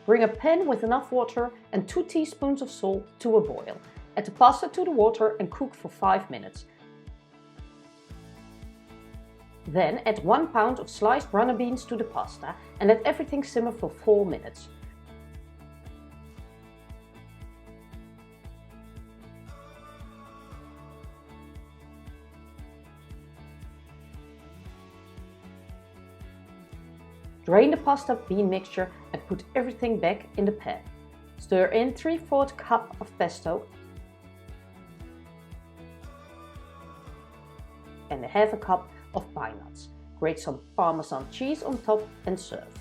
Bring a pan with enough water and 2 teaspoons of salt to a boil. Add the pasta to the water and cook for 5 minutes. Then add 1 pound of sliced runner beans to the pasta and let everything simmer for 4 minutes. Drain the pasta bean mixture and put everything back in the pan. Stir in 3/4 cup of pesto and 1/2 cup of pine nuts. Grate some Parmesan cheese on top and serve.